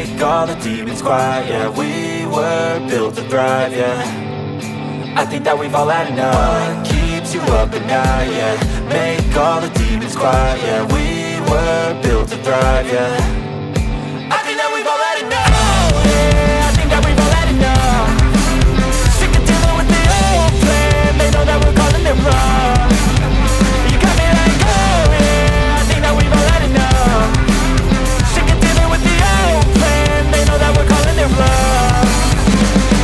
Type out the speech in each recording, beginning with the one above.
make all the demons quiet. Yeah, we were built to thrive, yeah. I think that we've all had enough. What keeps you up at night, yeah. Make all the demons quiet, yeah. We were built to thrive, yeah. I think that we've all had enough. Yeah, I think that we've all had enough. Sick of dealing with the old plan. They know that we're calling it wrong. You got me like, oh yeah, I think that we've all had enough. Sick of dealing with the old plan. They know that we're calling it wrong.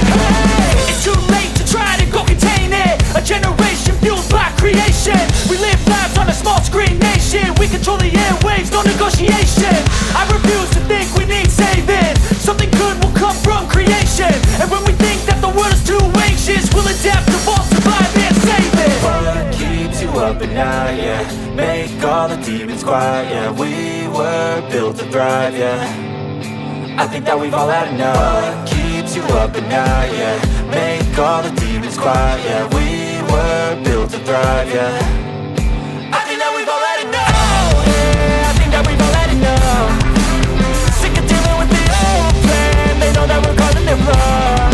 Hey, it's too late to try to go contain it. A generation fueled by creation. We live lives on a small screen nation. We control the airwaves, no negotiation. I refuse to think we need saving. Something good will come from creation. And when we think that the world is too anxious, we'll adapt, evolve, survive and save it. What keeps you up at night, yeah. Make all the demons quiet, yeah. We were built to thrive, yeah. I think that we've all had enough. What keeps you up at night, yeah. Make all the demons quiet, yeah. We were built to thrive, yeah. I think that we've all had enough. Yeah, I think that we've all had enough. Sick of dealing with the old plan. They know that we're calling it wrong.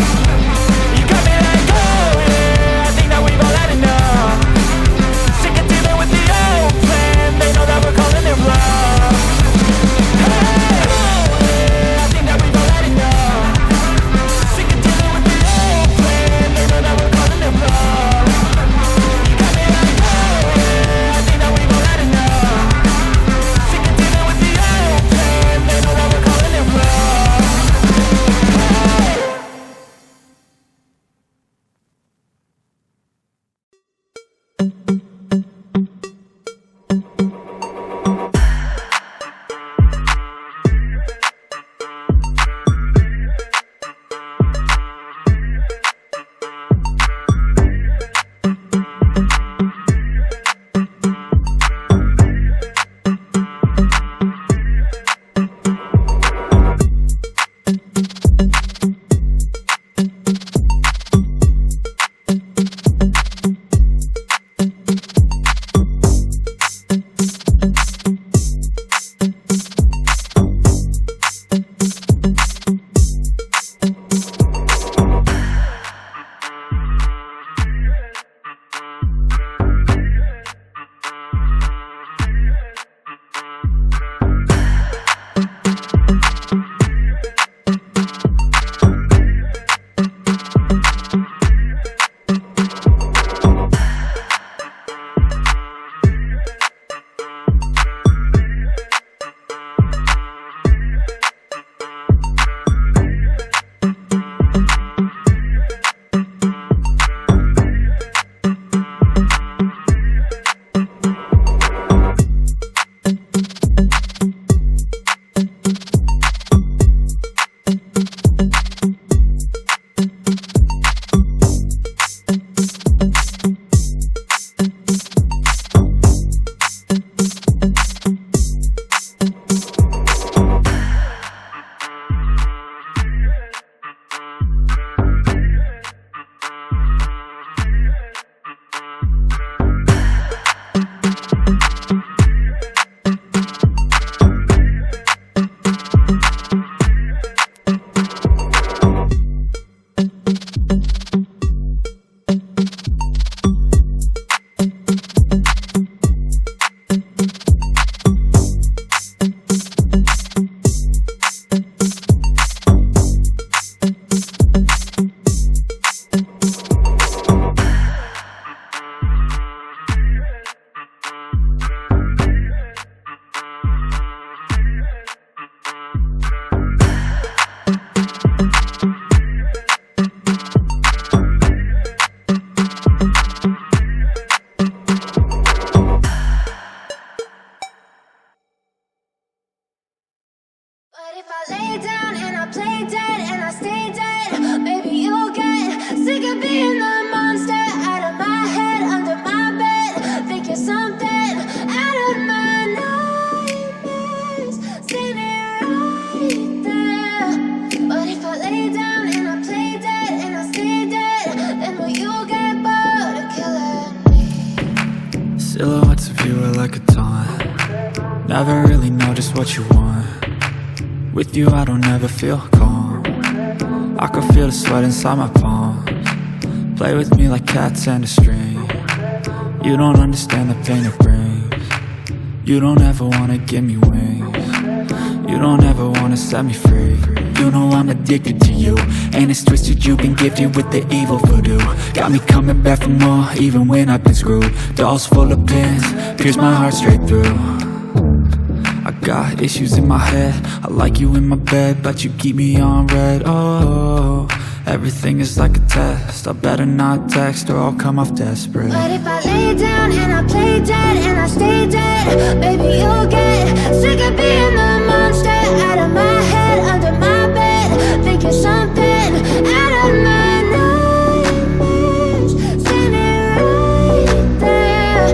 You got me like, oh yeah, I think that we've all had enough. Sick of dealing with the old plan. They know that we're calling it wrong. Hey, oh yeah, I think that we've all had enough. Sick of dealing with the old plan. They know that we're calling it wrong. You got me like, oh yeah, I think that we've all had enough. Sick of dealing with the old plan. They know that we're calling it wrong. Silhouettes of you are like a taunt. Never really know just what you want. With you I don't ever feel calm. I can feel the sweat inside my palms. Play with me like cats and a string. You don't understand the pain it brings. You don't ever wanna give me wings. You don't ever wanna set me free. You know I'm addicted to you, and it's twisted, you've been gifted with the evil voodoo. Got me coming back for more, even when I've been screwed. Dolls full of pins, pierce my heart straight through. I got issues in my head, I like you in my bed, but you keep me on red. Oh, everything is like a test, I better not text or I'll come off desperate. But if I lay down and I play dead and I stay dead, baby you'll get sick of being the monster out of my head, under my bed, thinking something out of my nightmares, standing right there.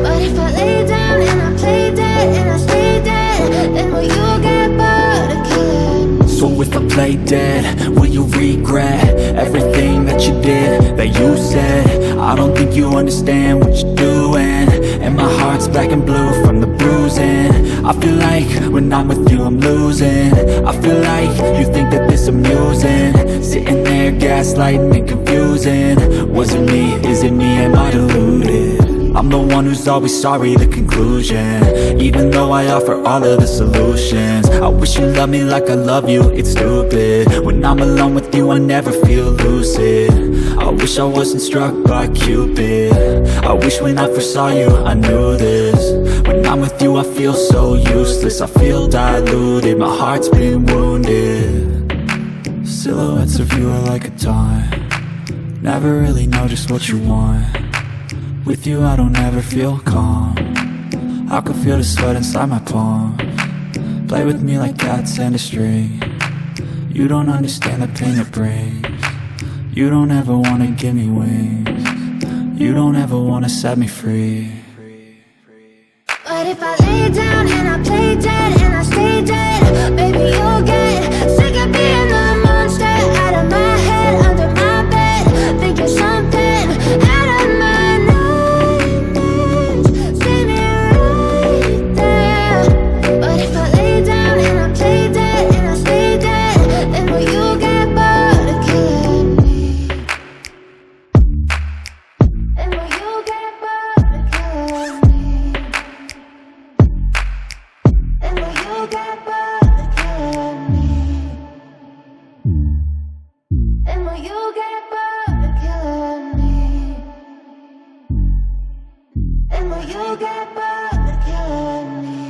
But if I lay down and I play dead and I stay dead, then will you get bored of killing me? So if I play dead, will you regret everything that you did, that you said? I don't think you understand what you're doing, and my heart's black and blue from the bruising. I feel like when I'm with you I'm losing. I feel like you think that this amusing, sitting there gaslighting and confusing. Was it me? Is it me? Am I deluded? I'm the one who's always sorry, the conclusion, even though I offer all of the solutions. I wish you loved me like I love you, it's stupid. When I'm alone with you I never feel lucid. I wish I wasn't struck by Cupid. I wish when I first saw you I knew this. When I'm with you I feel so useless, I feel diluted, my heart's been wounded. Silhouettes of you are like a taunt, never really know just what you want. With you I don't ever feel calm, I can feel the sweat inside my palms. Play with me like cats and a string. You don't understand the pain it brings. You don't ever wanna give me wings. You don't ever wanna set me free. But if I lay down and I play dead and I stay dead, baby you'll get sick of being the monster out of my head, under my bed, thinking something out of my nightmares, standing right there. But if I lay down and I play dead and I stay dead, then will you get bored of killing me? And will you get bored of killing me? And will you get bored of killing me? And will you get bored of killing me? And will you get bored of killing me?